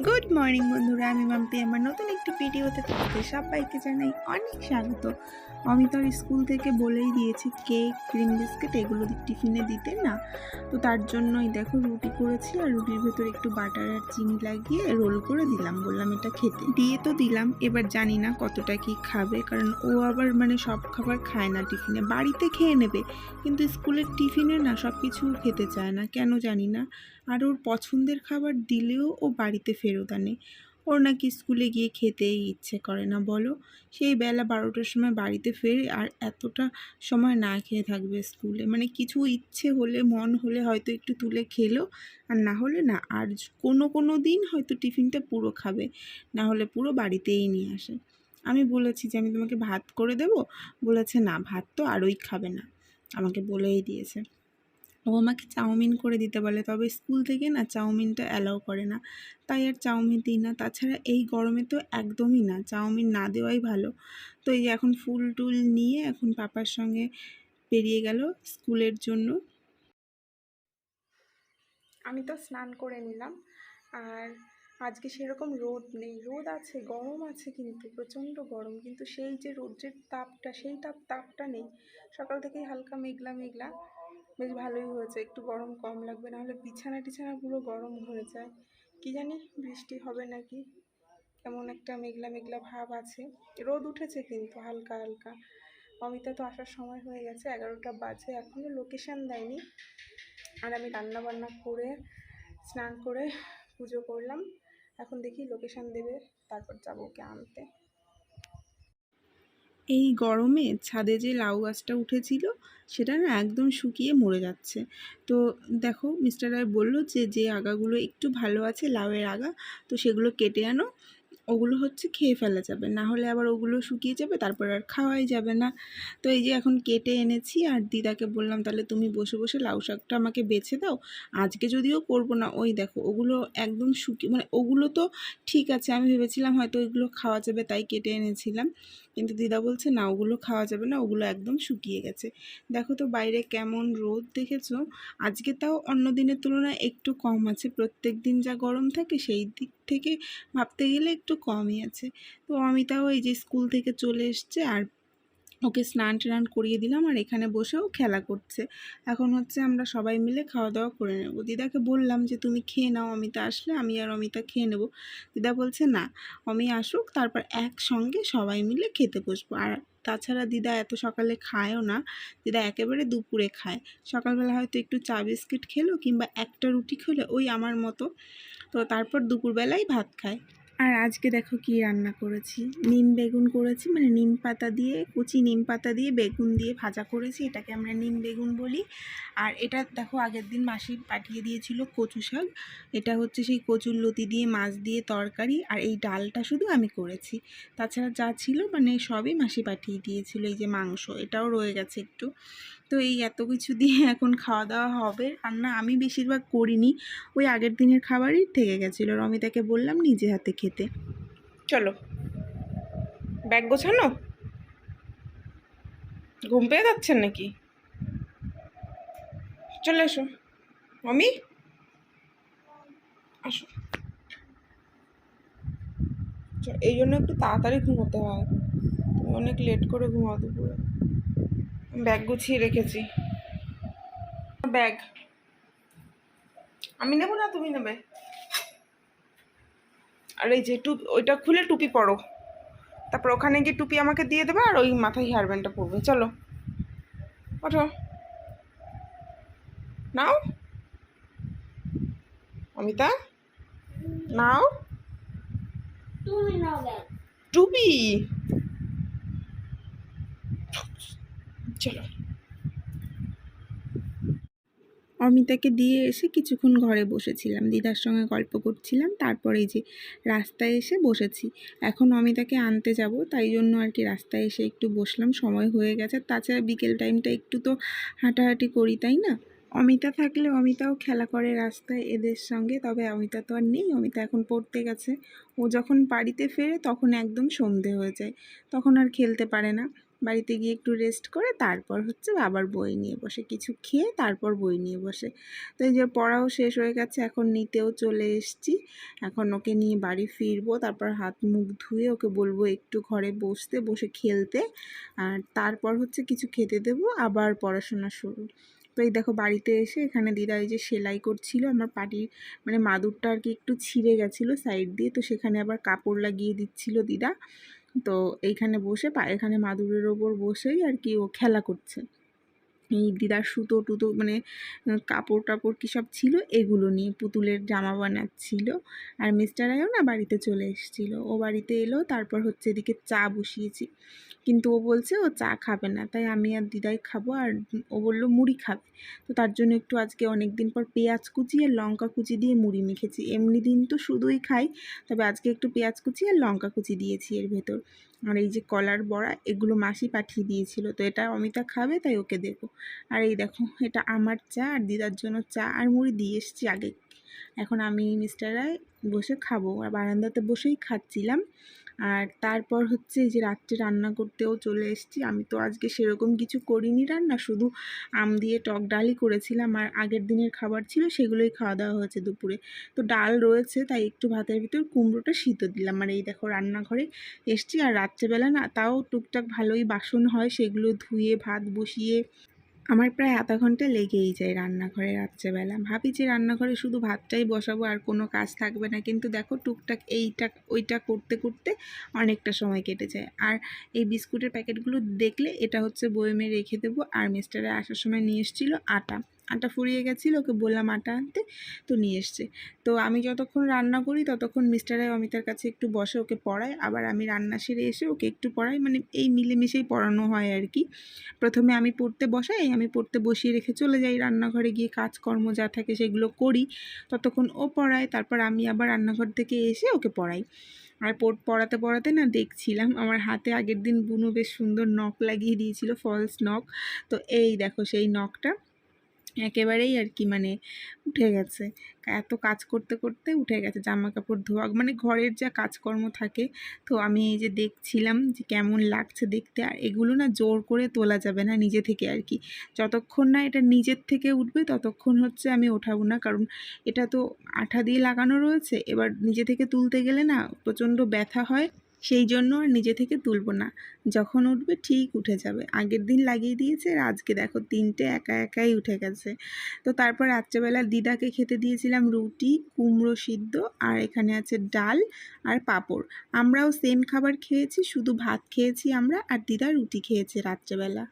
Good morning বন্ধুরা, আমি মাম্পি। আমার নতুন একটি ভিডিওতে তোমাদের সবাইকে জানাই অনেক স্বাগত। অমিতার স্কুল থেকে বলেই দিয়েছে কেক, ক্রিম বিস্কিট এগুলো টিফিনে দিতে না। তো তার জন্যই দেখো রুটি করেছি, আর রুটির ভেতর একটু বাটার আর চিনি লাগিয়ে রোল করে দিলাম, বললাম এটা খেতে। দিয়ে তো দিলাম, এবার জানি না কতটা কি খাবে, কারণ ও আবার সব খাবার খায় না টিফিনে। বাড়িতে খেয়ে নেবে, কিন্তু স্কুলের টিফিনে না সব কিছু খেতে চায় না, কেন জানি না। আর ওর পছন্দের খাবার দিলেও ও বাড়িতে ফেরত আনে। ওর নাকি স্কুলে গিয়ে খেতেই ইচ্ছে করে না, বলো। সেই বেলা 12টার সময় বাড়িতে ফেরে, আর এতটা সময় না খেয়ে থাকবে স্কুলে। কিছু ইচ্ছে হলে, মন হলে হয়তো একটু তুলে খেলো, আর না হলে না। আর কোনো দিন হয়তো টিফিনটা পুরো খাবে, না হলে পুরো বাড়িতেই নিয়ে আসে। আমি বলেছি যে আমি তোমাকে ভাত করে দেব, বলেছে না, ভাত তো আরই খাবে না, আমাকে বলেই দিয়েছে। ও আমাকে চাউমিন করে দিতে বলে, তবে স্কুল থেকে না চাউমিনটা অ্যালাউ করে না, তাই আর চাউমিন দিই না। তাছাড়া এই গরমে তো একদমই না, চাউমিন না দেওয়াই ভালো। তো এই যে এখন ফুল টুল নিয়ে এখন পাপার সঙ্গে বেরিয়ে গেল স্কুলের জন্য। আমি তো স্নান করে নিলাম, আর আজকে সেরকম রোদ নেই। রোদ আছে, গরম আছে, কিন্তু প্রচণ্ড গরম, কিন্তু সেই যে রোদ্রের তাপটা, সেই তাপটা নেই। সকাল থেকেই হালকা মেঘলা মেঘলা, বেশ ভালোই হয়েছে, একটু গরম কম লাগবে, নাহলে বিছানা টিছানা পুরো গরম হয়ে যায়। কি জানি বৃষ্টি হবে নাকি, কেমন একটা মেঘলা মেঘলা ভাব আছে। রোদ উঠেছে কিন্তু হালকা হালকা। অমিতা তো আসার সময় হয়ে গেছে, 11টা বাজে, এখনও লোকেশান দেয়নি। আর আমি রান্না বান্না করে স্নান করে পুজো করলাম। এখন দেখি লোকেশান দেবে, তারপর যাবো ওকে আনতে। এই গরমে ছাদে যে লাউ গাছটা উঠেছিল সেটা না একদম শুকিয়ে মরে যাচ্ছে। তো দেখো, মিস্টার রায় বললো যে যে আগাগুলো একটু ভালো আছে, লাউয়ের আগা, তো সেগুলো কেটে আনো। ওগুলো হচ্ছে খেয়ে ফেলা যাবে, না হলে আবার ওগুলো শুকিয়ে যাবে, তারপর আর খাওয়াই যাবে না। তো এই যে এখন কেটে এনেছি, আর দিদাকে বললাম তাহলে তুমি বসে বসে লাউ শাকটা আমাকে বেছে দাও। আজকে যদিও করব না, ওই দেখো ওগুলো একদম শুকিয়ে, ওগুলো তো ঠিক আছে, আমি ভেবেছিলাম হয়তো ওইগুলো খাওয়া যাবে তাই কেটে এনেছিলাম, কিন্তু দিদা বলছে না, ওগুলো খাওয়া যাবে না, ওগুলো একদম শুকিয়ে গেছে। দেখো তো বাইরে কেমন রোদ দেখেছো। আজকে তাও অন্য দিনের তুলনায় একটু কম আছে, প্রত্যেক দিন যা গরম থাকে সেই দিক থেকে ভাবতে গেলে একটু কমই আছে। তো অমিতাও এই যে স্কুল থেকে চলে এসছে, আর ওকে স্নান টান করিয়ে দিলাম, আর এখানে বসেও খেলা করছে। এখন হচ্ছে আমরা সবাই মিলে খাওয়া দাওয়া করে নেব। দিদাকে বললাম যে তুমি খেয়ে নাও, অমিতা আসলে আমি আর অমিতা খেয়ে নেব। দিদা বলছে না, অমি আসুক, তারপর একসঙ্গে সবাই মিলে খেতে বসবো। আর তাছাড়া দিদা এত সকালে খায়ও না, দিদা একেবারে দুপুরে খায়। সকালবেলা হয়তো একটু চা বিস্কিট খেলো, কিংবা একটা রুটি খেলো, ওই আমার মতো। তো তারপর দুপুরবেলায় ভাত খায়। আর আজকে দেখো কি রান্না করেছি, নিম বেগুন করেছি, নিম পাতা দিয়ে, কুচি নিম পাতা দিয়ে বেগুন দিয়ে ভাজা করেছি, এটাকে আমরা নিম বেগুন বলি। আর এটা দেখো আগের দিন মাসি পাঠিয়ে দিয়েছিল কচু শাক, এটা হচ্ছে সেই কচুর লতি দিয়ে মাছ দিয়ে তরকারি, আর এই ডালটা শুধু আমি করেছি। তাছাড়া যা ছিল সবই মাসি পাঠিয়ে দিয়েছিল। এই যে মাংস, এটাও রয়ে গেছে একটু। তো এই এত কিছু দিয়ে এখন খাওয়া দাওয়া হবে। রান্না আমি বেশিরভাগ করিনি, ওই আগের দিনের খাবারই থেকে গেছিলো। রমিতাকে বললাম নিজে হাতে খেতে। চলো, ব্যাগ গোছানো। ঘুম পেয়ে যাচ্ছেন নাকি? চলে এসো মমি, আসো। এই জন্য একটু তাড়াতাড়ি ঘুমোতে হয়, তুমি অনেক লেট করে ঘুমাও দুপুরে। ব্যাগ গুছিয়ে রেখেছি। ব্যাগ আমি নেবো না, তুমি নেবে। আর এই যে ওইটা খুলে টুপি পরো, তারপর ওখানে গিয়ে টুপি আমাকে দিয়ে দেবে, আর ওই মাথায় হেয়ার ব্যান্ডটা পরবে। চলো ওঠো, নাও অমিতা, নাও টুপি। চলো। অমিতাকে দিয়ে এসে কিছুক্ষণ ঘরে বসেছিলাম, দিদার সঙ্গে গল্প করছিলাম, তারপরে এই যে রাস্তায় এসে বসেছি। এখন অমিতাকে আনতে যাব, তাই জন্য আর কি রাস্তায় এসে একটু বসলাম, সময় হয়ে গেছে। তাছাড়া বিকেল টাইমটা একটু তো হাঁটাহাঁটি করি, তাই না? অমিতা থাকলে অমিতাও খেলা করে রাস্তায় এদের সঙ্গে, তবে অমিতা তো আর নেই, অমিতা এখন পড়তে গেছে। ও যখন বাড়িতে ফেরে তখন একদম সন্ধে হয়ে যায়, তখন আর খেলতে পারে না। বাড়িতে গিয়ে একটু রেস্ট করে তারপর হচ্ছে আবার বই নিয়ে বসে, কিছু খেয়ে তারপর বই নিয়ে বসে। তো এই যে পড়াও শেষ হয়ে গেছে, এখন নিতেও চলে এসেছি। এখন ওকে নিয়ে বাড়ি ফিরবো, তারপর হাত মুখ ধুয়ে ওকে বলবো একটু ঘরে বসে খেলতে, আর তারপর হচ্ছে কিছু খেতে দেবো, আবার পড়াশোনা শুরু। তো এই দেখো বাড়িতে এসে এখানে দিদা এই যে সেলাই করছিল, আমার পাটির মানে মাদুরটা আর কি একটু ছিঁড়ে গেছিলো সাইড দিয়ে, তো সেখানে আবার কাপড় লাগিয়ে দিচ্ছিল দিদা। তো এইখানে বসে এখানে মাদুরের ওপর বসেই আর কি ও খেলা করছে। এই দিদার সুতো টুতো মানে কাপড় টাপড় কী সব ছিল এগুলো নিয়ে পুতুলের জামা বানাচ্ছিল। আর মিস্টার আয়ও না বাড়িতে চলে এসেছিলো, ও বাড়িতে এলো, তারপর হচ্ছে এদিকে চা বসিয়েছি, কিন্তু ও বলছে ও চা খাবে না, তাই আমি আর দিদাই খাবো, আর ও বললো মুড়ি খাবে। তো তার জন্য একটু আজকে অনেক দিন পর পেঁয়াজ কুচি আর লঙ্কা কুচি দিয়ে মুড়ি মেখেছি। এমনি দিন তো শুধুই খাই, তবে আজকে একটু পেঁয়াজ কুচি আর লঙ্কা কুচি দিয়েছি এর ভেতর। আর এই যে কলার বড়া, এগুলো মাসি পাঠিয়ে দিয়েছিল, তো এটা অমিতা খাবে তাই ওকে দেবো। আর এই দেখো এটা আমার চা, আর দিদার জন্য চা আর মুড়ি দিয়ে এসেছি আগে। এখন আমি মিস্টার রায় বসে খাবো, আর বারান্দাতে বসেই খাচ্ছিলাম। আর তারপর হচ্ছে এই যে রাত্রে রান্না করতেও চলে এসেছি। আমি তো আজকে সেরকম কিছু করিনি রান্না, শুধু আম দিয়ে টক ডালই করেছিলাম, আর আগের দিনের খাবার ছিল সেগুলোই খাওয়া দাওয়া হয়েছে দুপুরে। তো ডাল রয়েছে তাই একটু ভাতের ভিতর কুমড়োটা সিদ্ধ দিলাম। আর এই দেখো রান্নাঘরে এসছি, আর রাত্রেবেলা না তাও টুকটাক ভালোই বাসন হয়, সেগুলো ধুয়ে ভাত বসিয়ে আমার প্রায় আধা ঘন্টা লেগেই যায় রান্নাঘরে রাত্রেবেলা। ভাবি যে রান্নাঘরে শুধু ভাতটাই বসাবো আর কোনো কাজ থাকবে না, কিন্তু দেখো টুকটাক এইটা ওইটা করতে করতে অনেকটা সময় কেটে যায়। আর এই বিস্কুটের প্যাকেটগুলো দেখলে এটা হচ্ছে বয়মে রেখে দেবো। আর মিস্টারে আসার সময় নিয়ে এসেছিলো আটা ফুরিয়ে গেছিলো, ওকে বললাম আটা আনতে, তো নিয়ে এসছে। তো আমি যতক্ষণ রান্না করি ততক্ষণ মিস্টারে অমিতার কাছে একটু বসে ওকে পড়াই, আবার আমি রান্না সেরে এসে ওকে একটু পড়াই, মানে এই মিলেমিশেই পড়ানো হয় আর কি। প্রথমে আমি পড়তে বসাই, আমি পড়তে বসিয়ে রেখে চলে যাই রান্নাঘরে, গিয়ে কাজকর্ম যা থাকে সেগুলো করি, ততক্ষণ ও পড়ায়, তারপর আমি আবার রান্নাঘর থেকে এসে ওকে পড়াই। আর পড়াতে পড়াতে না দেখছিলাম আমার হাতে আগের দিন বুনু বেশ সুন্দর নখ লাগিয়ে দিয়েছিল, ফলস নখ। তো এই দেখো সেই নখটা একেবারেই আর কি মানে উঠে গেছে, এত কাজ করতে করতে উঠে গেছে। জামা কাপড় ধোয়া মানে ঘরের যা কাজকর্ম থাকে, তো আমি এই যে দেখছিলাম যে কেমন লাগছে দেখতে। আর এগুলো না জোর করে তোলা যাবে না নিজে থেকে আর কি, যতক্ষণ না এটা নিজের থেকে উঠবে ততক্ষণ হচ্ছে আমি ওঠাবো না, কারণ এটা তো আঠা দিয়ে লাগানো রয়েছে, এবার নিজে থেকে তুলতে গেলে না প্রচণ্ড ব্যথা হয়, সেই জন্য আর নিজে থেকে তুলবো না, যখন উঠবে ঠিক উঠে যাবে। আগের দিন লাগিয়ে দিয়েছে, আর আজকে দেখো তিনটে একা একাই উঠে গেছে। তো তারপর রাত্রেবেলা দিদাকে খেতে দিয়েছিলাম রুটি, কুমড়ো সিদ্ধ, আর এখানে আছে ডাল আর পাঁপড়। আমরাও সেম খাবার খেয়েছি, শুধু ভাত খেয়েছি আমরা, আর দিদা রুটি খেয়েছে রাত্রেবেলা।